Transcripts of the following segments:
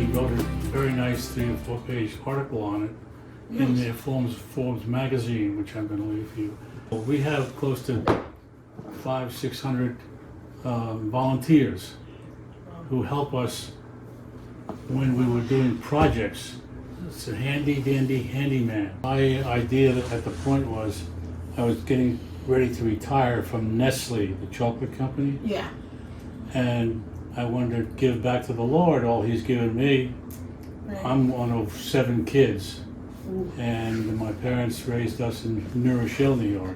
he wrote a very nice 3 or 4 page article on it in the Forbes magazine, which I'm going to leave for you. We have close to 500-600 volunteers who help us when we were doing projects. It's a handy dandy handyman. My idea at the point was I was getting ready to retire from Nestle, the chocolate company. Yeah. And I wanted to give back to the Lord all He's given me. Right. I'm one of 7 kids. And my parents raised us in New Rochelle, New York.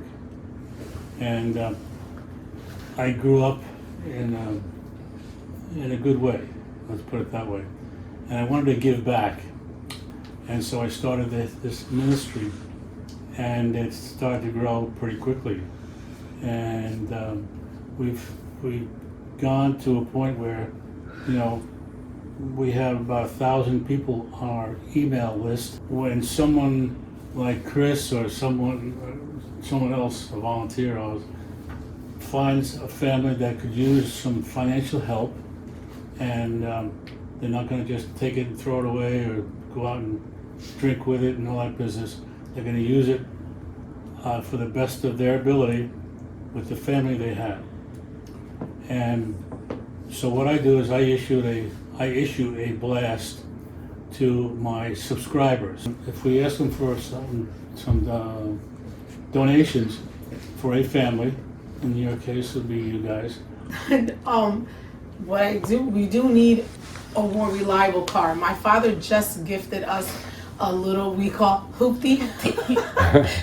And I grew up in a good way, let's put it that way. And I wanted to give back. And so I started this ministry, and it started to grow pretty quickly. And we've gone to a point where, we have about 1,000 people on our email list. When someone like Chris or someone else, a volunteer, finds a family that could use some financial help, and they're not going to just take it and throw it away or go out and drink with it and all that business. They're going to use it for the best of their ability with the family they have. And so what I do is I issue a blast to my subscribers. If we ask them for some donations for a family, in your case it would be you guys. What I do, we do need a more reliable car. My father just gifted us a little, we call hoopty,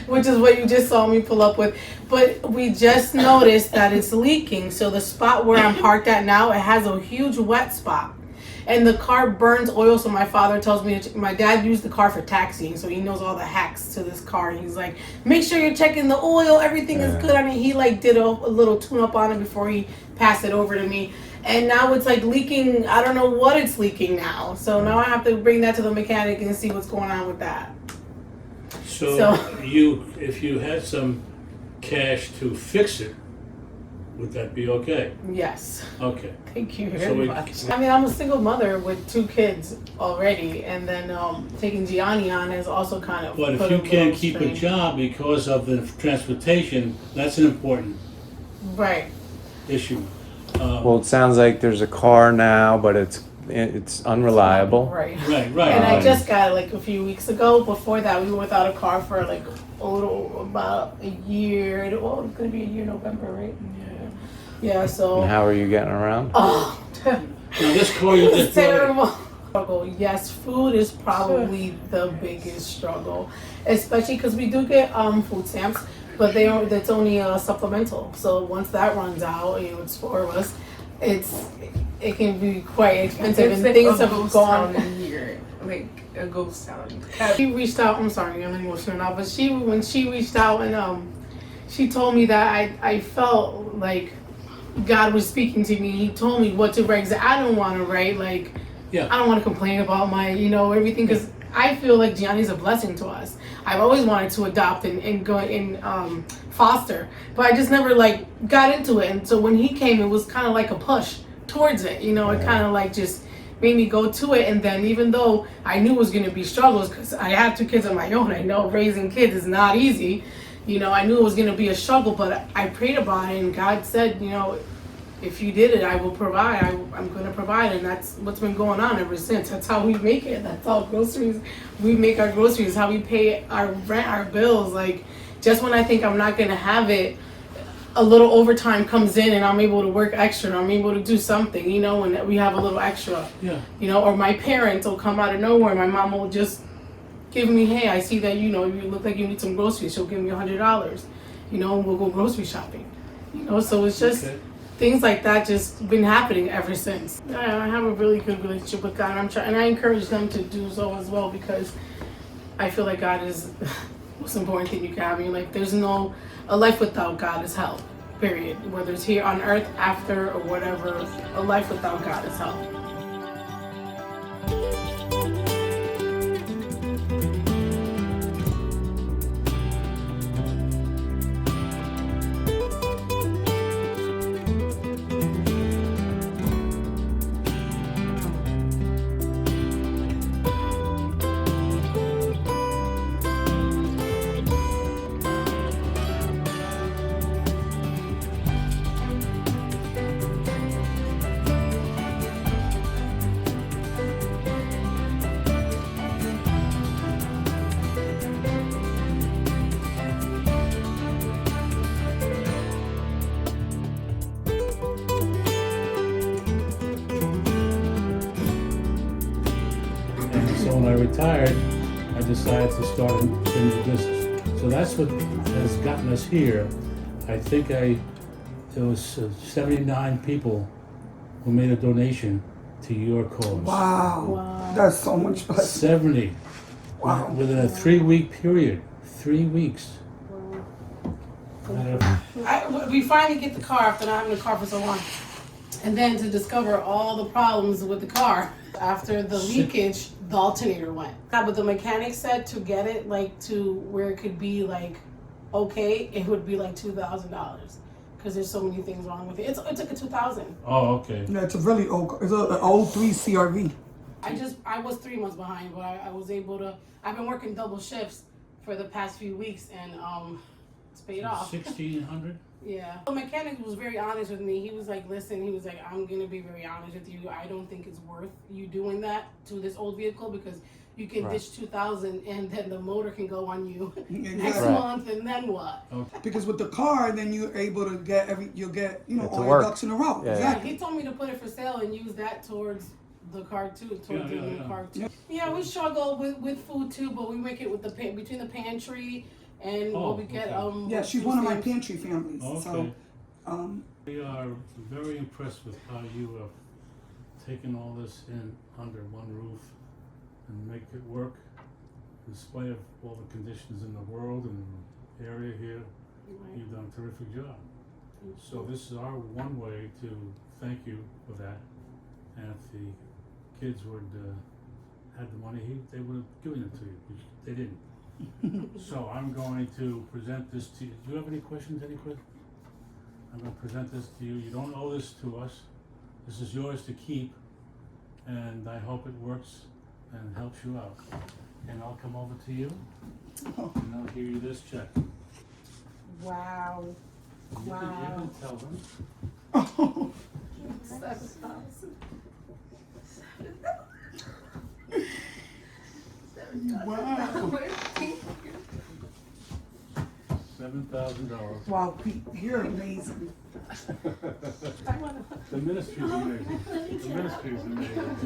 which is what you just saw me pull up with. But we just noticed that it's leaking. So the spot where I'm parked at now, it has a huge wet spot. And the car burns oil, so my father tells me, my dad used the car for taxiing, so he knows all the hacks to this car. And he's like, make sure you're checking the oil, everything is good on it. He did a little tune-up on it before he passed it over to me. And now it's leaking, I don't know what it's leaking now. So now I have to bring that to the mechanic and see what's going on with that. So if you had some cash to fix it, would that be okay? Yes. Okay. Thank you very much. I mean, I'm a single mother with 2 kids already, and then taking Gianni on is also kind of. But if you can't keep a job because of the transportation, that's an important issue. Well, it sounds like there's a car now, but it's unreliable. Right. Right. And I just got it a few weeks ago. Before that, we were without a car for about a year. Well, it's gonna be a year in November, right? Yeah. So. And how are you getting around? Oh. Now this car you it's terrible. Yes, food is probably the biggest struggle, especially because we do get food stamps, but that's only supplemental. So once that runs out, it's 4 of us. It can be quite expensive, and things have gone. A ghost town. She reached out. I'm sorry, I'm emotional now, but when she reached out and she told me that I felt like God was speaking to me. He told me what to write. I don't want to write I don't want to complain about my everything, because I feel like Gianni's a blessing to us. I've always wanted to adopt and go and foster, but I just never got into it. And so when he came, it was kind of like a push towards it. It kind of just made me go to it. And then even though I knew it was going to be struggles, because I have 2 kids of my own, I know raising kids is not easy. I knew it was going to be a struggle, but I prayed about it, and God said, if you did it, I will provide. I'm going to provide, and that's what's been going on ever since. That's how we make it. That's how we make our groceries, how we pay our rent, our bills. Just when I think I'm not going to have it, a little overtime comes in, and I'm able to work extra, and I'm able to do something, when we have a little extra. Yeah. Or my parents will come out of nowhere. My mom will just give me, hey, I see that, you look like you need some groceries. She'll give me $100, and we'll go grocery shopping. So it's just things like that just been happening ever since. I have a really good relationship with God, and I encourage them to do so as well, because I feel like God is the most important thing you can have in your life. There's a life without God is hell, period. Whether it's here on earth, after, or whatever, a life without God is hell. retired, I decided to start a new business. So that's what has gotten us here. I think there was 79 people who made a donation to your cause. Wow. That's so much blessing. 70. Wow. Within a 3-week period. 3 weeks. We finally get the car after not having the car for so long. And then to discover all the problems with the car. After the leakage, the alternator went. But the mechanic said to get it like to where it could be like okay, it would be like $2,000 because there's so many things wrong with it. It took a $2,000. Oh, okay. Yeah, it's a really old, it's an old 3 CRV. I was 3 months behind, but I was able to. I've been working double shifts for the past few weeks, and it's paid off. 1,600? Yeah. The mechanic was very honest with me. He was like, listen, he was like, I'm gonna be very honest with you. I don't think it's worth you doing that to this old vehicle because you can ditch 2,000 and then the motor can go on you next month, and then what? Okay. Because with the car, then you're able to get you'll get, you know, It's all a your work. ducks in a row. Yeah, Exactly. He told me to put it for sale and use that towards the car too, towards the new car too. Yeah, we struggle with food too, but we make it with between the pantry and what we get. Yeah, she's one of my pantry families. Okay. So, We are very impressed with how you have taken all this in under one roof and make it work in spite of all the conditions in the world and the area here. You've done a terrific job. So this is our one way to thank you for that. And if the kids would had the money, they would have given it to you, but they didn't. So I'm going to present this to you. Do you have any questions? I'm going to present this to you. You don't owe this to us. This is yours to keep, and I hope it works and helps you out. And I'll come over to you, and I'll give you this check. Wow. You can tell them. wow. $7,000. Wow, Pete, you're amazing. The ministry's amazing. The ministry's amazing.